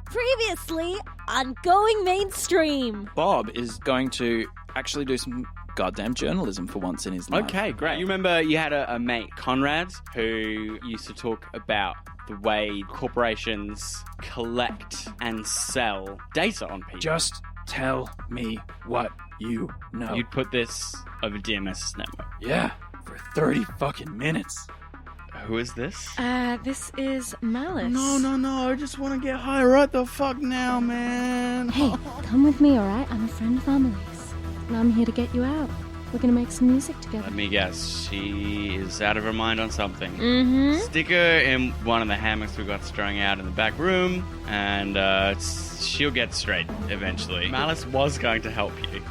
Previously on Going Mainstream. Bob is going to actually do some goddamn journalism for once in his life. Okay, great. You remember you had a mate, Conrad, who used to talk about the way corporations collect and sell data on people. Just tell me what you know. You'd put this over DMS's network. Yeah, for 30 fucking minutes. Who is this? This is Malice. No. I just want to get high right the fuck now, man. Hey, come with me, alright? I'm a friend of Amelie's. And I'm here to get you out. We're gonna make some music together. Let me guess. She is out of her mind on something. Mm-hmm. Stick her in one of the hammocks we got strung out in the back room, and she'll get straight eventually. Malice was going to help you.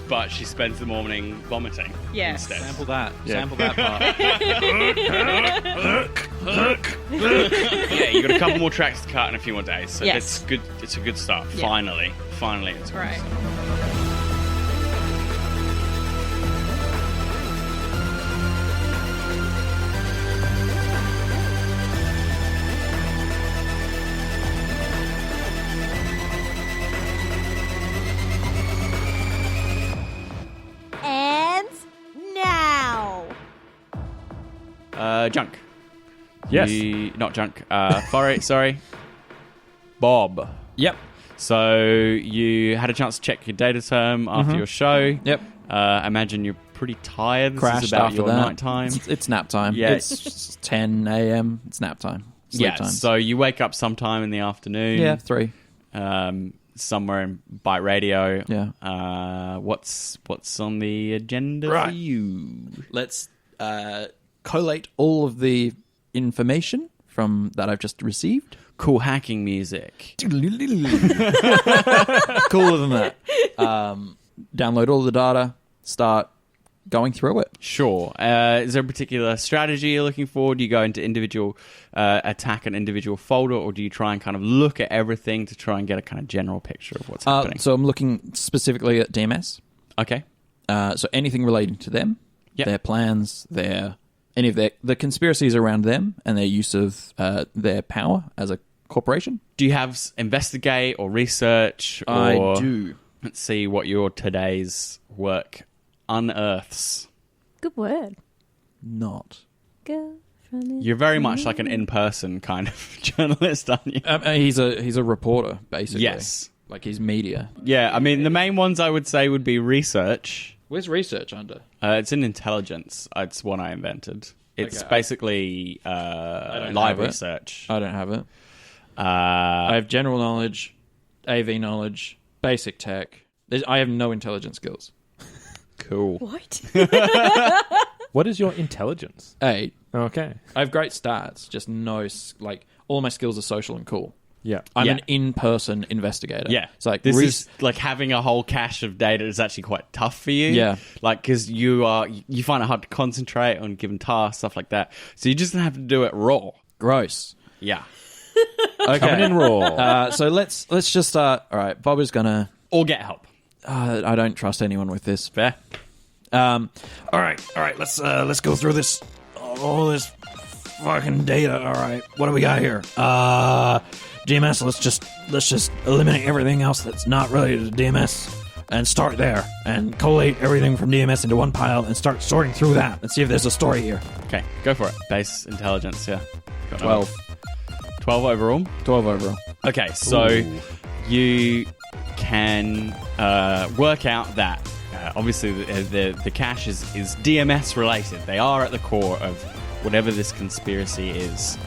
But she spends the morning vomiting instead. Sample that. Yeah. Sample that part. Yeah, you got a couple more tracks to cut in a few more days, so Yes. it's good. It's a good start. Yeah. Finally, it's a good Right. start. And now. Junk. Yes. Not junk. Sorry. Bob. Yep. So you had a chance to check your data term after your show. Yep. Imagine you're pretty tired. This Crashed is about after your that. nighttime. It's nap time. Yeah. It's 10 a.m. It's nap time. Sleep time. So you wake up sometime in the afternoon. Yeah, 3. Somewhere in Byte Radio. Yeah. What's on the agenda for Right. you? Let's collate all of the information from that I've just received. Cool hacking music. Cooler than that. Download all the data, start going through it. Sure. Is there a particular strategy you're looking for? Do you go into individual, attack an individual folder, or do you try and kind of look at everything to try and get a kind of general picture of what's happening? So I'm looking specifically at DMS. Okay. So anything relating to them, Yep. their plans, any of the conspiracies around them, and their use of their power as a corporation. Do you have investigate or research? Or, I do. Let's see what your today's work unearths. Good word. Not. Go from it. You're very much like an in-person kind of journalist, aren't you? He's a reporter, basically. Yes. Like he's media. Yeah, I mean, the main ones I would say would be research. Where's research under? It's in intelligence. It's one I invented. It's Okay. basically don't live have it. research. I don't have it. I have general knowledge, AV knowledge, basic tech. I have no intelligence skills. Cool. What? What is your intelligence? 8. Okay. I have great stats, just no, all my skills are social and cool. Yeah. I'm Yeah. an in-person investigator. Yeah. It's like this is like having a whole cache of data is actually quite tough for you. Yeah. Like, because you find it hard to concentrate on given tasks, stuff like that. So you just have to do it raw. gross. Yeah. Okay. Coming in raw. So let's just start. All right, Bob is gonna. Or get help. I don't trust anyone with this. Fair. All right. Let's go through this. All this fucking data. All right, what do we got here? DMS. Let's just eliminate everything else that's not related to DMS and start there and collate everything from DMS into one pile and start sorting through that and see if there's a story here. Okay, go for it. Base intelligence, yeah. Got 12. 12 overall. 12 overall. Okay, so you can work out that obviously the cache is DMS related. They are at the core of whatever this conspiracy is.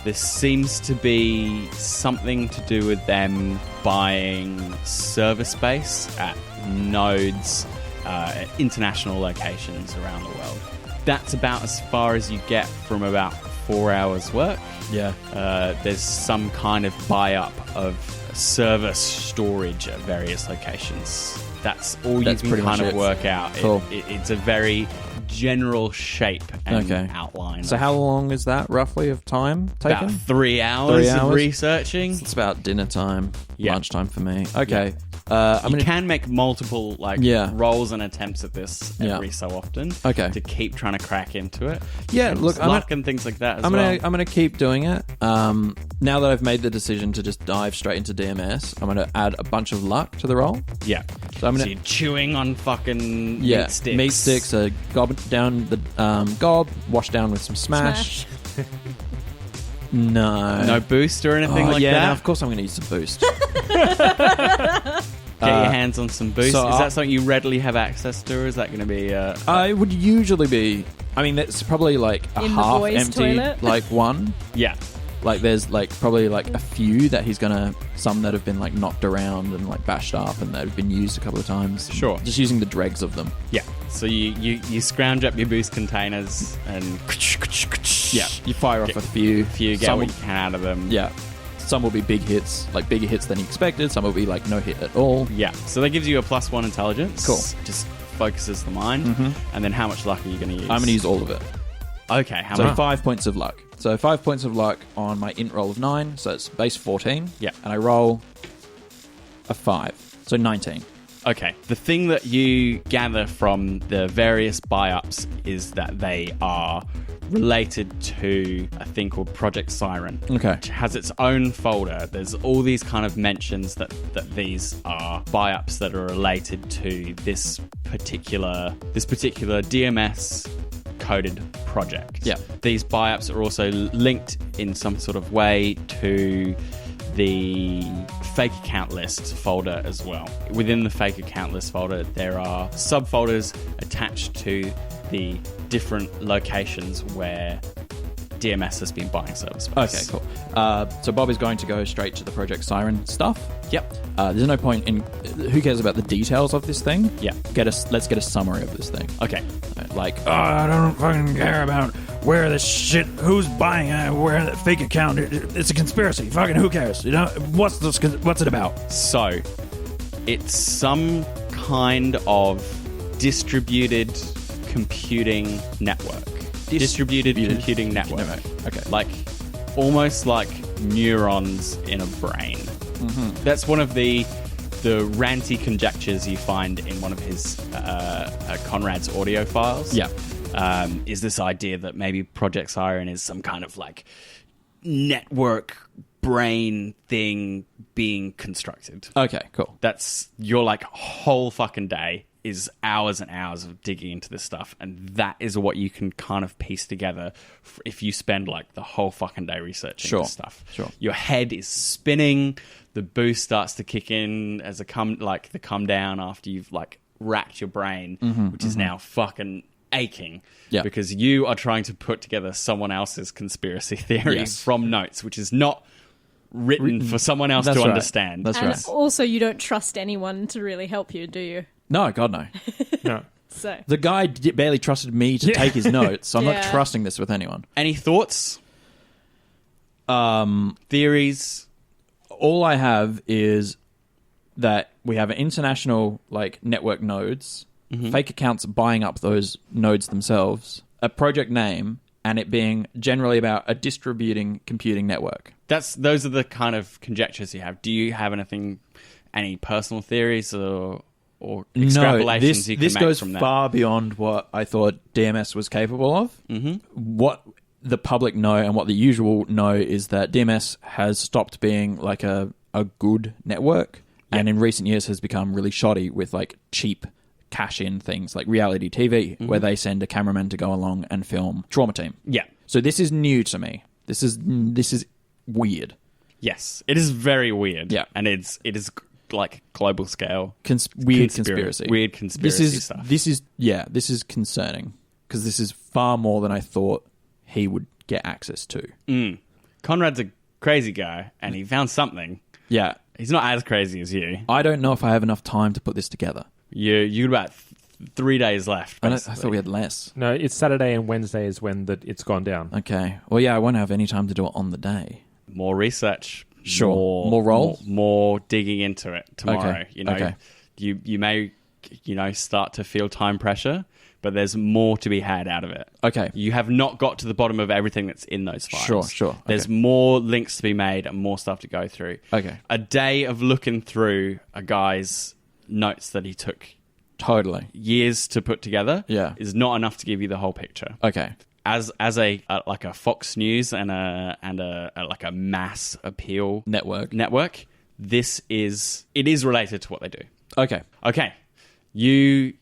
This seems to be something to do with them buying server space at nodes, at international locations around the world. That's about as far as you get from about 4 hours work. Yeah. There's some kind of buy-up of server storage at various locations. That's all That's you pretty can kind much of it. work out. Cool. It's a very general shape and Okay. outline. So how long is that roughly of time taken? About 3 hours, 3 of hours? researching. It's about dinner time, Yeah. lunchtime for me. Okay. I'm You gonna. can make multiple rolls and attempts at this every so often. Okay. To keep trying to crack into it. Yeah, And look, luck and things like that as I'm well. gonna keep doing it. Now that I've made the decision to just dive straight into DMS, I'm gonna add a bunch of luck to the roll. Yeah. So I'm gonna you're chewing on fucking meat sticks. Meat sticks. Gob down the gob. Wash down with some smash. No boost or anything like yeah, that? no, of course I'm going to use some boost. Get your hands on some boost. so is that something you readily have access to, or is that going to be... It would usually be... I mean, that's probably like a In the half boys' empty, toilet? like one. yeah. Like there's like probably like a few that he's gonna... Some that have been like knocked around and like bashed up and that have been used a couple of times. Sure. Just using the dregs of them. Yeah. So you scrounge up your boost containers and... Yeah. You fire off a few. get Some what will- you can out of them. Yeah. Some will be big hits, like bigger hits than you expected. Some will be like no hit at all. Yeah. So that gives you a +1 intelligence. Cool. Just focuses the mind. And then how much luck are you going to use? I'm gonna use all of it. Okay. How So much? 5 points of luck. So 5 points of luck on my int roll of 9. So it's base 14. Yeah. And I roll a 5. So 19. Okay. The thing that you gather from the various buy-ups is that they are related to a thing called Project Siren. Okay. Which has its own folder. There's all these kind of mentions that these are buy-ups that are related to this particular DMS coded project. Yeah. These buy-ups are also linked in some sort of way to the fake account list folder as well. Within the fake account list folder, there are subfolders attached to the different locations where DMS has been buying server space. Okay, cool. So Bob is going to go straight to the Project Siren stuff. Yep. There's no point in... Who cares about the details of this thing? Yeah. Let's get a summary of this thing. Okay. Like... I don't fucking care about where this shit... Who's buying it, where that fake account... It's a conspiracy. Fucking who cares? You know, what's it about? So, it's some kind of distributed computing network. Distributed computing network. Okay. Like, almost like neurons in a brain. That's one of the ranty conjectures you find in one of his Conrad's audio files. Yeah. Is this idea that maybe Project Siren is some kind of like network brain thing being constructed. Okay, cool. That's your like whole fucking day is hours and hours of digging into this stuff, and that is what you can kind of piece together if you spend like the whole fucking day researching this stuff. Sure. Your head is spinning, the boost starts to kick in as the come down after you've like racked your brain, which is now fucking aching. Yeah. Because you are trying to put together someone else's conspiracy theory from notes, which is not written for someone else That's to right. understand. That's And right. also, you don't trust anyone to really help you, do you? No, God, no. No. So The guy barely trusted me to take his notes, so I'm not Yeah. trusting this with anyone. Any thoughts? Theories? All I have is that we have an international like network nodes, fake accounts buying up those nodes themselves, a project name, and it being generally about a distributing computing network. Those are the kind of conjectures you have. Do you have any personal theories or extrapolations you can this make goes from that? far beyond what I thought DMS was capable of. What the public know and what the usual know is that DMS has stopped being like a good network, and in recent years has become really shoddy with like cheap cash-in things like reality TV, where they send a cameraman to go along and film Trauma Team. Yeah. So this is new to me. This is weird. Yes. It is very weird. Yeah. And it is like global scale. Weird conspiracy. Weird conspiracy stuff. This is concerning because this is far more than I thought he would get access to. Conrad's a crazy guy, and he found something. Yeah. He's not as crazy as you. I don't know if I have enough time to put this together. You got about 3 days left. I Basically. thought we had less. No, it's Saturday and Wednesday is when it's gone down. Okay. Well, yeah, I won't have any time to do it on the day. More research. Sure. More roll? More digging into it tomorrow. Okay. You know, Okay. you may start to feel time pressure, but there's more to be had out of it. Okay. You have not got to the bottom of everything that's in those files. Sure. Okay. There's more links to be made and more stuff to go through. Okay. A day of looking through a guy's notes that he took Totally. years to put together is not enough to give you the whole picture. Okay. As a like a Fox News and a like a mass appeal network, it is related to what they do. Okay. You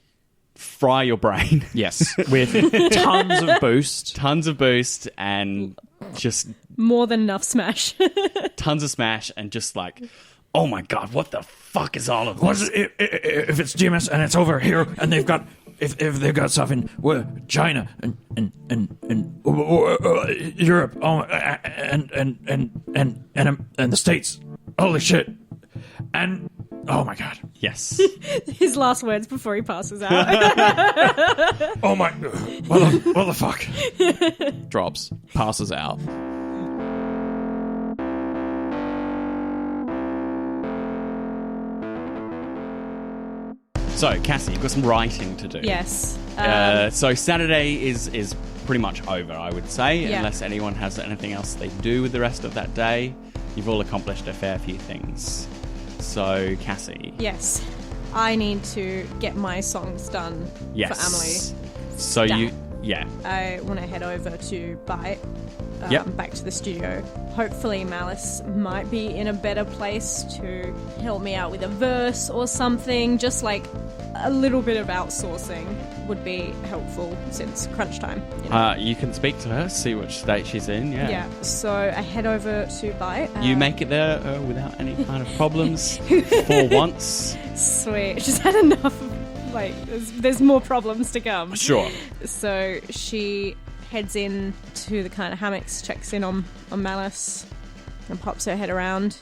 fry your brain. Yes. With tons of boost. And just More than enough smash. tons of smash and just like, oh my God, what the fuck is all of this? If it's GMS and it's over here and they've got if they've got stuff in China and Europe, and the States, holy shit, and oh my God, Yes. His last words before he passes out. oh my, what the fuck? drops, passes out. So, Cassie, you've got some writing to do. Yes. So Saturday is pretty much over, I would say, Yeah. unless anyone has anything else they do with the rest of that day. You've all accomplished a fair few things. So, Cassie. Yes. I need to get my songs done Yes. for Amelie. So Stat. I want to head over to Bite, Yep. back to the studio. Hopefully Malice might be in a better place to help me out with a verse or something. Just like a little bit of outsourcing would be helpful since crunch time. You know? You can speak to her, see which state she's in, Yeah, so I head over to Bite. You make it there without any kind of problems for once. Sweet. She's had enough of, like, there's more problems to come. Sure. So she heads in to the kind of hammocks, checks in on Malice, and pops her head around.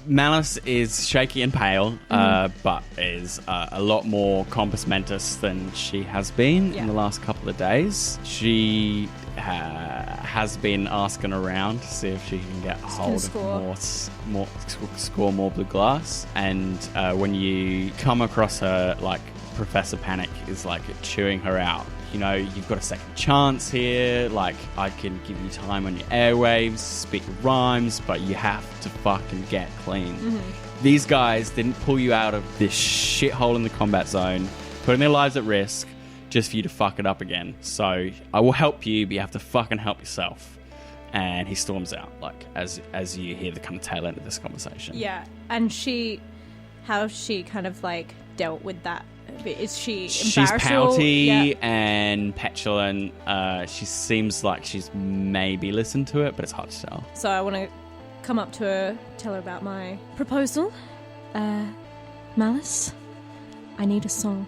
Malice is shaky and pale, but is a lot more compos mentis than she has been in the last couple of days. She has been asking around to see if she can get hold of score more blue glass. And when you come across her, like, Professor Panic is like chewing her out. You know, you've got a second chance here. Like, I can give you time on your airwaves, speak rhymes, but you have to fucking get clean. These guys didn't pull you out of this shithole in the combat zone, putting their lives at risk just for you to fuck it up again. So I will help you, but you have to fucking help yourself. And he storms out, like, as you hear the kind of tail end of this conversation. Yeah, and how she kind of, like, dealt with that. Is she embarrassed? She's pouty and petulant. She seems like she's maybe listened to it, but it's hard to tell. So I want to come up to her, tell her about my proposal. Malice, I need a song,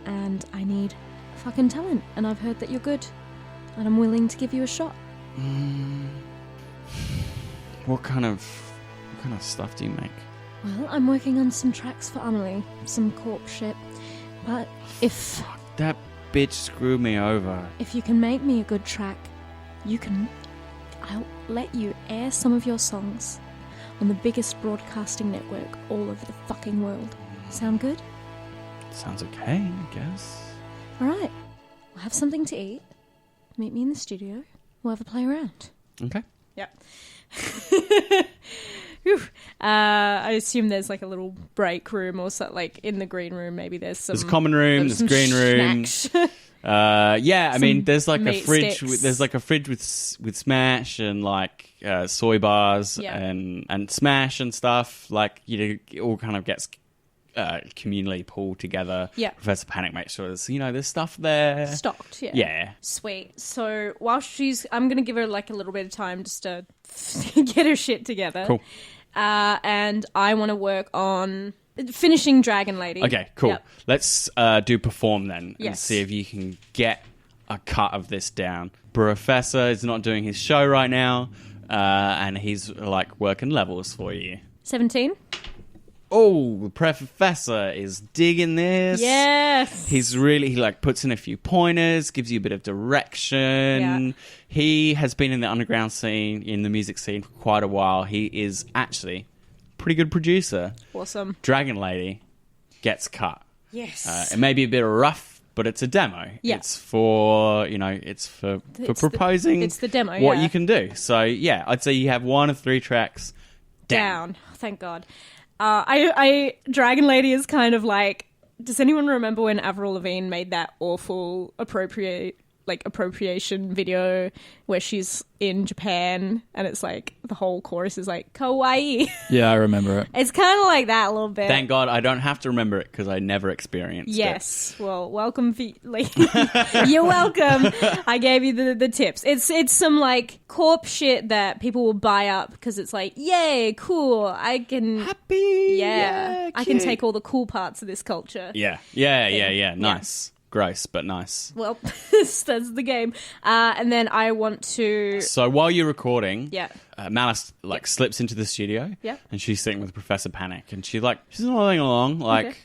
and I need fucking talent, and I've heard that you're good, and I'm willing to give you a shot. What kind of stuff do you make? Well, I'm working on some tracks for Amelie, some corp shit, but if That bitch screwed me over. If you can make me a good track, I'll let you air some of your songs on the biggest broadcasting network all over the fucking world. Sound good? Sounds okay, I guess. Alright, we'll have something to eat. Meet me in the studio. We'll have a play around. Okay. Yep. I assume there's like a little break room or something, like in the green room. Maybe there's some. There's a common room. There's green room. I mean, there's like a fridge. There's like a fridge with Smash and like soy bars and Smash and stuff. Like, you know, it all kind of gets communally pulled together. Yeah. Professor Panic makes sure there's stuff there. Stocked, yeah. Yeah. Sweet. So while I'm going to give her like a little bit of time just to get her shit together. Cool. And I want to work on finishing Dragon Lady. Okay, cool. Yep. Let's do perform then and Yes. see if you can get a cut of this down. Professor is not doing his show right now, and he's like working levels for you. 17. Oh, the Professor is digging this. Yes. He like puts in a few pointers, gives you a bit of direction. Yeah. He has been in the underground scene, in the music scene for quite a while. He is actually a pretty good producer. Awesome. Dragon Lady gets cut. Yes. It may be a bit rough, but it's a demo. Yeah. It's for, it's for proposing it's the demo, what yeah. you can do. So, yeah, I'd say you have 1 of 3 tracks down. Thank God. I Dragon Lady is kind of like, does anyone remember when Avril Lavigne made that awful appropriation video where she's in Japan and it's like the whole chorus is like kawaii? Yeah, I remember it. It's kind of like that a little bit. Thank God I don't have to remember it because I never experienced it. Yes. Well, welcome. You're welcome. I gave you the tips. It's some like corp shit that people will buy up because it's like, yay, cool. I can Happy. Yeah. I can cute. take all the cool parts of this culture. Yeah. Nice. Gross, but nice. Well, that's the game. And then I want to... So while you're recording, Yeah. Malice slips into the studio, Yeah. and she's sitting with Professor Panic, and she's nodding along,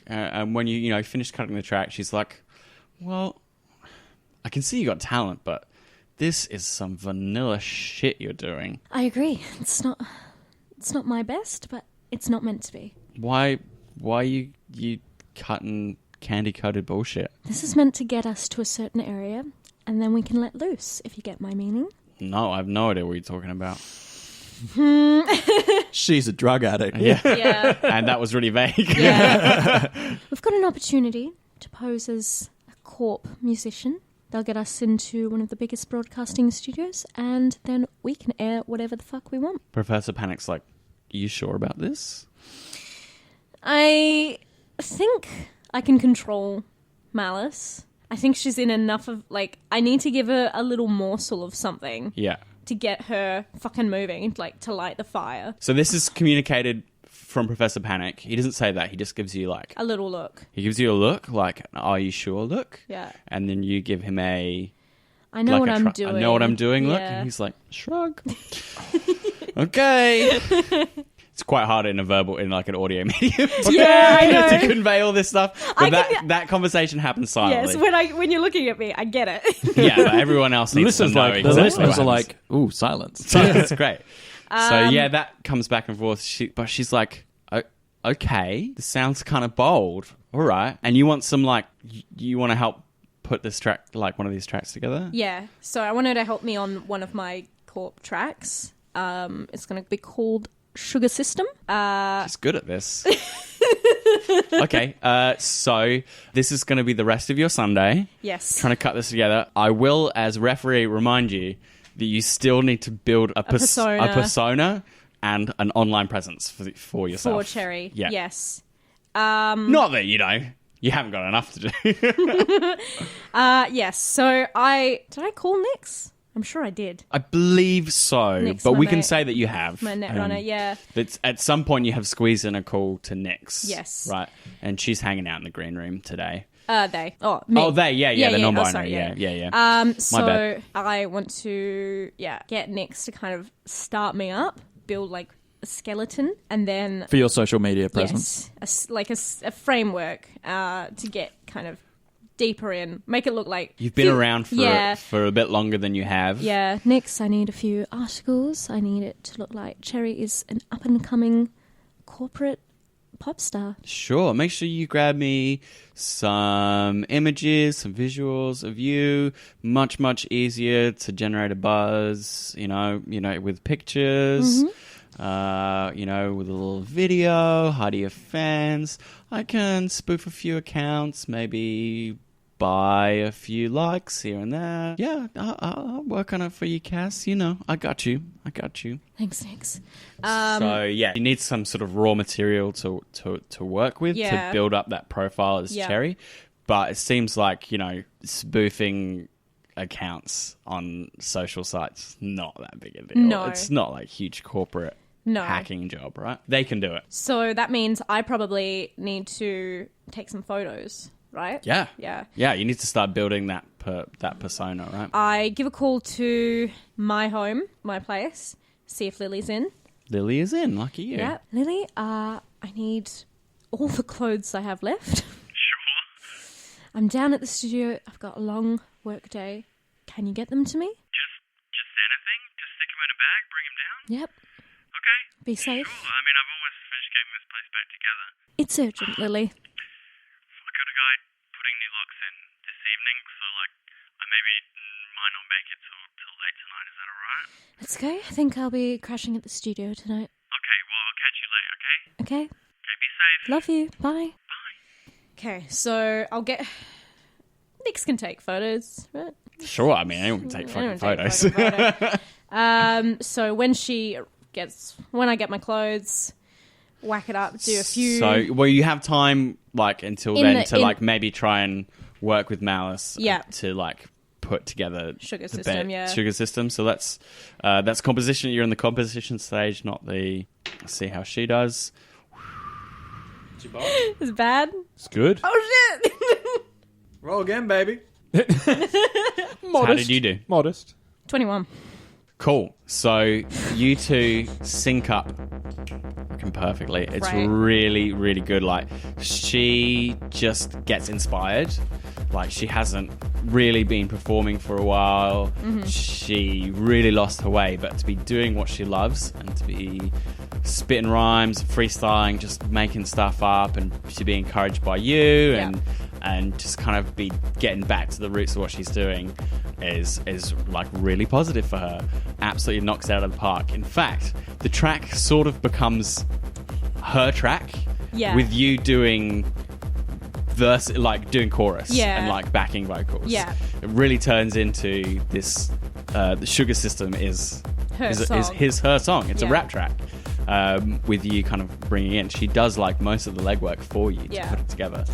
and when you finish cutting the track, she's like, "Well, I can see you got talent, but this is some vanilla shit you're doing. I agree. It's not my best, but it's not meant to be. Why you cutting candy-coated bullshit?" This is meant to get us to a certain area, and then we can let loose, if you get my meaning. No, I have no idea what you're talking about. She's a drug addict. Yeah. Yeah. And that was really vague. Yeah. We've got an opportunity to pose as a corp musician. They'll get us into one of the biggest broadcasting studios, and then we can air whatever the fuck we want. Professor Panic's like, "Are you sure about this?" I think I can control Malice. I think she's in enough of, like, I need to give her a little morsel of something Yeah. to get her fucking moving, like, to light the fire. So this is communicated from Professor Panic. He doesn't say that. He just gives you like... A little look. He gives you a look, like an "Are you sure?" look. Yeah. And then you give him a... I know like what a I'm doing. I know what I'm doing look. Yeah. And he's like, shrug. Okay. It's quite hard in an audio medium Yeah, I know. to convey all this stuff. But that conversation happens silently. Yes, when you're looking at me, I get it. Yeah, but everyone else The needs to listeners know like, exactly the listeners what are happens. like, ooh, silence. So it's great. So yeah, that comes back and forth. But she's like, okay, this sounds kind of bold. All right. And you want some you want to help put this track, like one of these tracks together? Yeah, so I want her to help me on one of my corp tracks. It's going to be called Sugar System. She's good at this. Okay, so this is going to be the rest of your Sunday. Yes. Trying to cut this together. I will, as referee, remind you that you still need to build a persona and an online presence for yourself. For Cherry, Yeah. yes. Not that, you haven't got enough to do. Yes, so did I call Nix? I'm sure I did. I believe so, Nick's but my we can mate. say that you have. My netrunner, yeah. That's at some point you have squeezed in a call to Nix. Yes. Right. And she's hanging out in the green room today. They. Oh, me. Oh, they, yeah, the non-binary. Oh, sorry, yeah. So bad. I want to, get Nix to kind of start me up, build like a skeleton, and then For your social media presence. yes, a framework to get kind of deeper in, make it look like You've been around for a bit longer than you have. Yeah. Next, I need a few articles. I need it to look like Cherry is an up-and-coming corporate pop star. Sure. Make sure you grab me some images, some visuals of you. Much, much easier to generate a buzz, with pictures. Mm-hmm. With a little video, hi to your fans. I can spoof a few accounts, maybe buy a few likes here and there. Yeah, I'll work on it for you, Cass. I got you. Thanks, Nix. So yeah, you need some sort of raw material to work with to build up that profile as Cherry. But it seems like, spoofing accounts on social sites, not that big a deal. No. It's not like huge corporate hacking job, right? They can do it. So that means I probably need to take some photos, right? Yeah. Yeah. You need to start building that persona, right? I give a call to my home, my place, see if Lily's in. Lily is in. Lucky you. Yeah. Lily, I need all the clothes I have left. Sure. I'm down at the studio. I've got a long work day. Can you get them to me? Just anything? Just stick him in a bag, bring him down? Yep. Okay. Be safe. Cool. I mean, I've almost finished getting this place back together. It's urgent, Lily. I got a guy putting new locks in. Does he maybe might not make it till late tonight. Is that all right? Let's go. I think I'll be crashing at the studio tonight. Okay, well, I'll catch you late, okay? Okay? Okay, be safe. Love you. Bye. Okay, so I'll get... Nix can take photos, right? Sure, I mean, anyone can take fucking photos. So when I get my clothes, whack it up, do a few... So, well, you have time, like, until then to, like, maybe try and work with Malice to, like, put together Sugar the system, sugar system. So that's composition. You're in the composition stage, not the... Let's see how she does. It's bad. It's good. Oh, shit! Roll again, baby. Modest. How did you do? Modest. 21. Cool. So you two sync up fucking perfectly. It's Right. really, really good. Like, she just gets inspired. Like, she hasn't really been performing for a while. She really lost her way, but to be doing what she loves and to be spitting rhymes, freestyling, just making stuff up, and to be encouraged by you and just kind of be getting back to the roots of what she's doing is like really positive for her. Absolutely knocks it out of the park. In fact, the track sort of becomes her track with you doing verse, like doing chorus and like backing vocals. Yeah. It really turns into this the Sugar System is Her song. It's a rap track. With you kind of bringing in. She does like most of the legwork for you to put it together.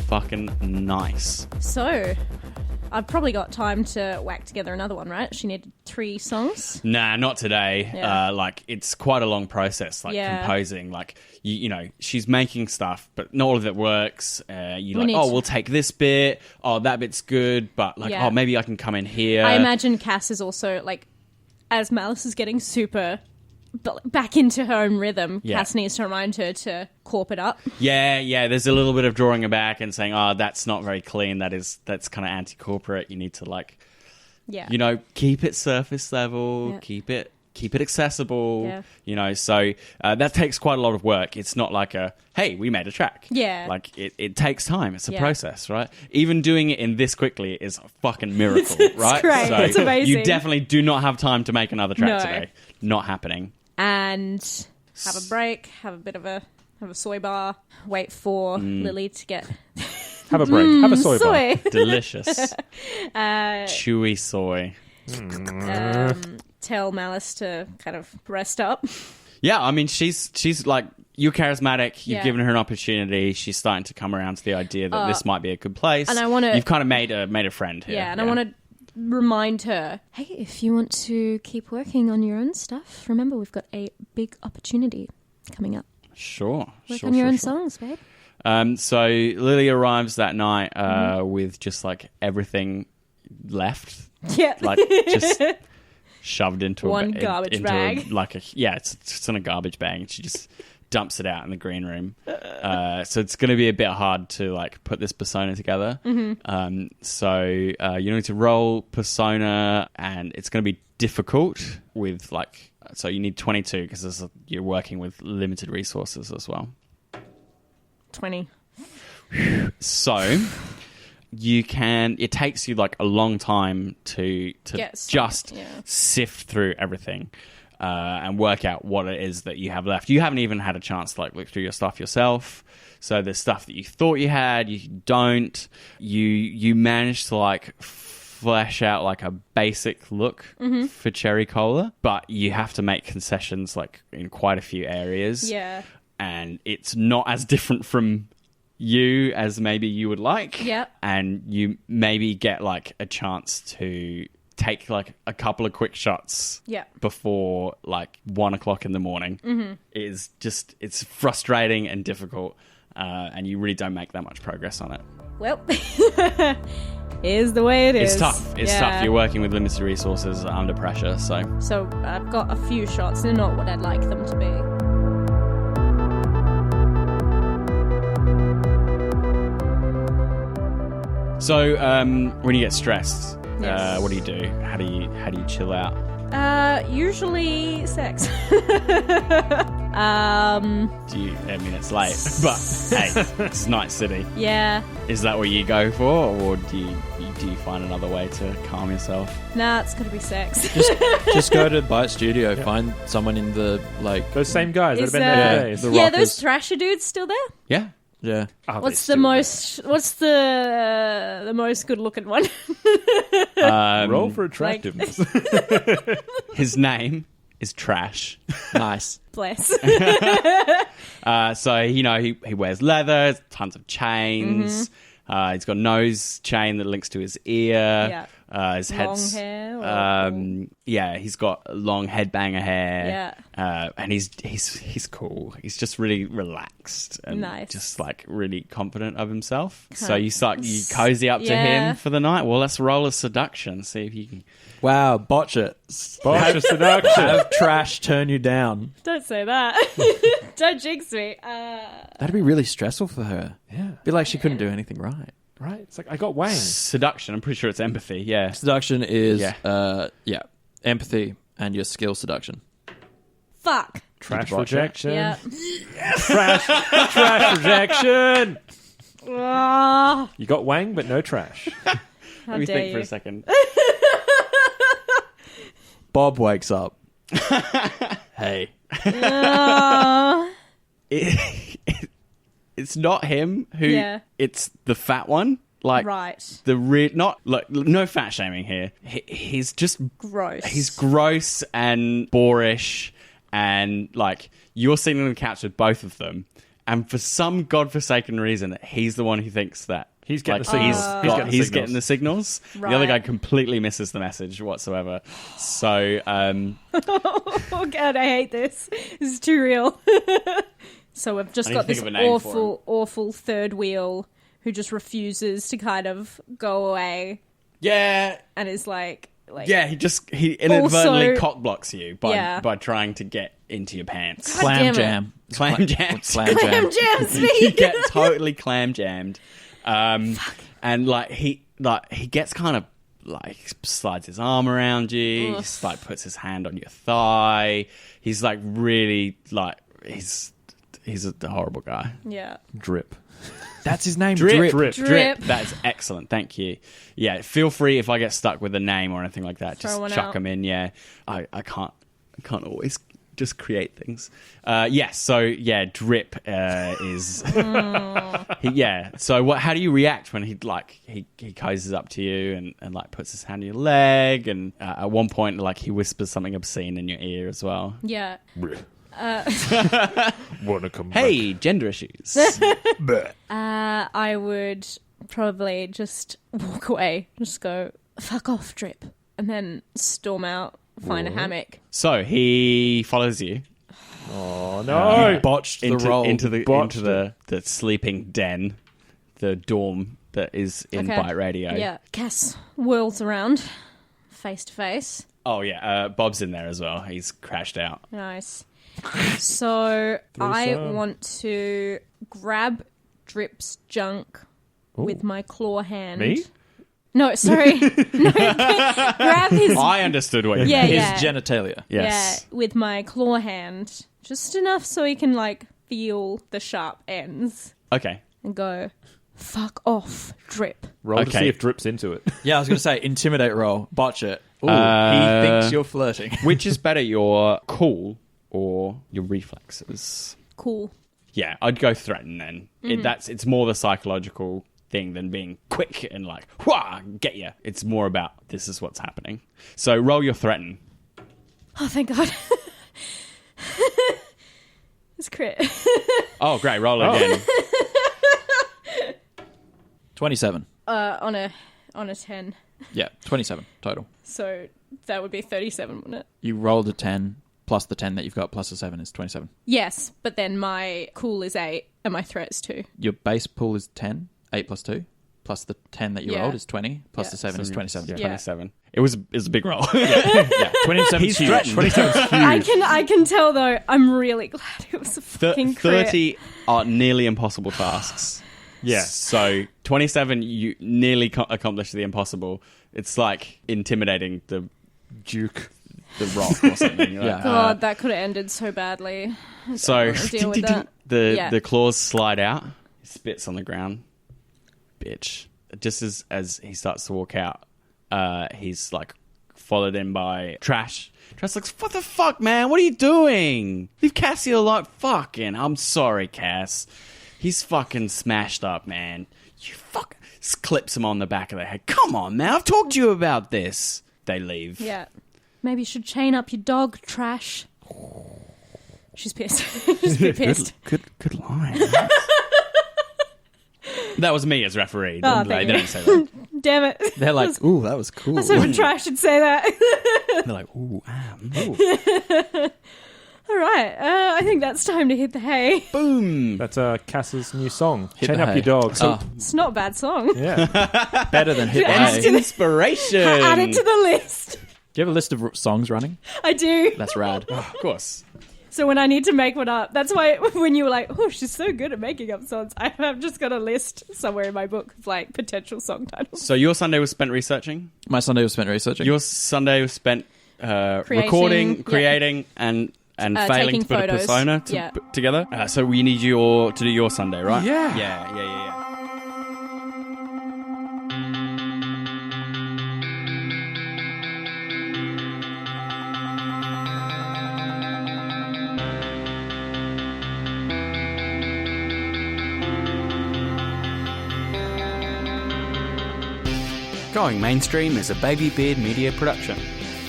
Fucking nice. So, I've probably got time to whack together another one, right? She needed 3 songs. Nah, not today. Yeah. Like, it's quite a long process, like composing. Like, you know, she's making stuff, but not all of it works. We'll take this bit. Oh, that bit's good, but like, oh, maybe I can come in here. I imagine Cass is also, like, as Malice is getting super back into her own rhythm, Cass needs to remind her to corp it up. Yeah, there's a little bit of drawing her back and saying, oh, that's not very clean, that's kind of anti-corporate, you need to, like, you know, keep it surface level, keep it accessible, you know, so that takes quite a lot of work. It's not like hey, we made a track. Like, it takes time. It's a process, right? Even doing it in this quickly is a fucking miracle, right? Great. So it's amazing. You definitely do not have time to make another track today. Not happening. And have a break, have a soy bar, wait for Lily to get... Have a break. Have a soy bar. Delicious. Chewy soy. Tell Malice to kind of rest up. Yeah, I mean, she's like, you're charismatic. You've given her an opportunity. She's starting to come around to the idea that this might be a good place. And you've kind of made a friend here. Yeah, and I want to remind her, hey, if you want to keep working on your own stuff, remember we've got a big opportunity coming up. Sure. Work on your own songs, babe. So Lily arrives that night with just like everything left. Yeah. Like just shoved into one garbage bag. It's in a garbage bag, and she just dumps it out in the green room. So it's going to be a bit hard to like put this persona together. So you need to roll persona, and it's going to be difficult with like. So you need 22 because you're working with limited resources as well. 20. So it takes you like a long time to just sift through everything and work out what it is that you have left. You haven't even had a chance to like look through your stuff yourself. So there's stuff that you thought you had, you don't. You managed to like flesh out like a basic look for Cherry Cola, but you have to make concessions like in quite a few areas. Yeah. And it's not as different from you as maybe you would like. Yep. And you maybe get like a chance to take like a couple of quick shots before like 1 o'clock in the morning. It's frustrating and difficult, and you really don't make that much progress on it. Well, is the way it is. It's tough. It's tough. You're working with limited resources under pressure, so I've got a few shots. They're not what I'd like them to be. So, when you get stressed, what do you do? How do you chill out? Usually sex. I mean, it's late, but hey, it's Night City. Yeah. Is that what you go for, or do you find another way to calm yourself? Nah, it's gotta be sex. Just go to Bite Studio, find someone in the, like... Those same guys that Is, have been there for days. the yeah, rockers. those Thrasher dudes still there? Yeah. Yeah. Are they What's still the most good looking one? there? Roll for attractiveness. His name is Trash. Nice. Bless. So he wears leather, tons of chains. He's got a nose chain that links to his ear. Yeah. His Long head's hair or- yeah, he's got long headbanger hair. Yeah. And he's cool. He's just really relaxed and Nice. just like really confident of himself. So Kinda- you cozy up to Yeah. him for the night. Well, let's roll a seduction. See if you can. Wow, botch it. Botch a seduction. Have Trash turn you down. Don't say that. Don't jinx me. That'd be really stressful for her. Yeah. Be like she couldn't do anything right. Right? It's like, I got Wang. Seduction. I'm pretty sure it's empathy. Yeah. Seduction is, Yeah. empathy and your skill seduction. Fuck. Trash botch it? rejection. Yeah. Trash rejection. Ah, You got Wang, but no trash. how Let me dare think you. for a second. Bob wakes up. Hey. It's not him who. Yeah. It's the fat one. Like Right. not like no fat shaming here. He's just Gross. he's gross and boorish, and like you're sitting on the couch with both of them, and for some godforsaken reason, he's the one who thinks that He's getting like, the signals. he's getting the signals. The other Right. guy completely misses the message whatsoever. So Oh god, I hate this. This is too real. So we've just I need got to think this of a name for him. awful third wheel who just refuses to kind of go away yeah. and is like Yeah, he inadvertently Also- cock blocks you by Yeah. trying to get into your pants. God damn Clam it. jam. Clam jam. Clam Clam jam. jams me. You get totally clam jammed, and like he gets kind of like slides his arm around you. He just, like puts his hand on your thigh. He's like really like he's a horrible guy. Yeah. Drip. That's his name. Drip. Drip. That is excellent. Thank you. Yeah, feel free if I get stuck with a name or anything like that, Throw just one chuck out. them in. Yeah, I can't always just create things. So yeah, Drip is. Yeah. So how do you react when he cozies up to you and like puts his hand on your leg, and at one point like he whispers something obscene in your ear as well. Yeah. Wanna come Hey, gender issues. I would probably just walk away, just go fuck off, Drip, and then storm out, find a hammock. So he follows you. Oh, no. Botched the roll. into Botched the sleeping den, the dorm that is in Okay. Byte Radio. Yeah. Cass whirls around, face to face. Oh yeah, Bob's in there as well. He's crashed out. Nice. So I Threesome. want to grab Drip's junk with my claw hand. Me? No, sorry. No, grab his. I understood what you Yeah, meant. His yeah. genitalia. Yes. Yeah, with my claw hand, just enough so he can like feel the sharp ends Okay. and go, "Fuck off, Drip." Roll to Okay. see if Drip's into it. Yeah, I was going to say, intimidate roll. Botch it. Ooh, Uh, he thinks you're flirting. Which is better, your cool or your reflexes? Cool. Yeah, I'd go threaten then. It's more the psychological thing than being quick and like, wah, get you. It's more about this is what's happening. So roll your threaten. Oh, thank God. It's crit. Oh, great. Roll again. 27. On a 10. Yeah, 27 total. So that would be 37, wouldn't it? You rolled a 10 plus the 10 that you've got plus the 7 is 27. Yes, but then my cool is 8 and my threat is 2. Your base pool is 10, 8 plus 2, plus the 10 that you Yeah. rolled is 20, plus Yeah. the 7 is 27. Yeah, Yeah. 27. It was a big roll. Yeah, 27 He's huge. threatened. 27 's huge. I can tell though. I'm really glad it was a fucking crit. 30 are nearly impossible tasks. Yeah. So 27, you nearly accomplished the impossible. It's like intimidating the Duke. the rock or something. Like, Yeah. God, that could have ended so badly. so wanna deal with that. the Yeah. claws slide out. He spits on the ground. Bitch. Just as he starts to walk out, he's like followed in by Trash. Trash looks, what the fuck, man? What are you doing? Leave Cassie alone. Fucking, I'm sorry, Cass. He's fucking smashed up, man. You fuck. Clips him on the back of the head. Come on, man. I've talked to you about this. They leave. Yeah. Maybe you should chain up your dog, Trash. She's pissed. She's a bit pissed. Good line. That was me as referee. Oh, They thank you. didn't say that. Damn it. They're like, ooh, that was cool. I was hoping Trash should say that. They're like, ooh, All right. I think that's time to hit the hay. boom. That's Cass's new song. Hit Chain the up hay. your dog. Oh, It's not a bad song. Yeah. better than hit the Add hay. it Do to Inspiration. Add it to the list. you have a list of songs running? I do. That's rad. Of course. So when I need to make one up, that's why when you were like, oh, she's so good at making up songs, I have just got a list somewhere in my book of like potential song titles. So your Sunday was spent researching. My Sunday was spent researching. Your Sunday was spent recording, yeah. creating, and failing taking to put photos. a persona Yeah. put together. So we need you to do your Sunday, right? Yeah. Yeah. Going Mainstream is a Baby Beard Media production.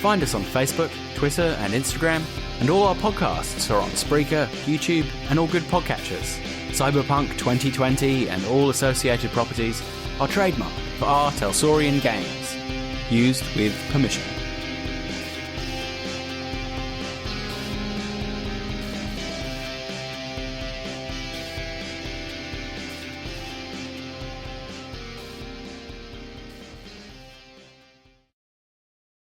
Find us on Facebook, Twitter, and Instagram, and all our podcasts are on Spreaker, YouTube, and all good podcatchers. Cyberpunk 2020 and all associated properties are trademarked for our Telsorian Games, used with permission.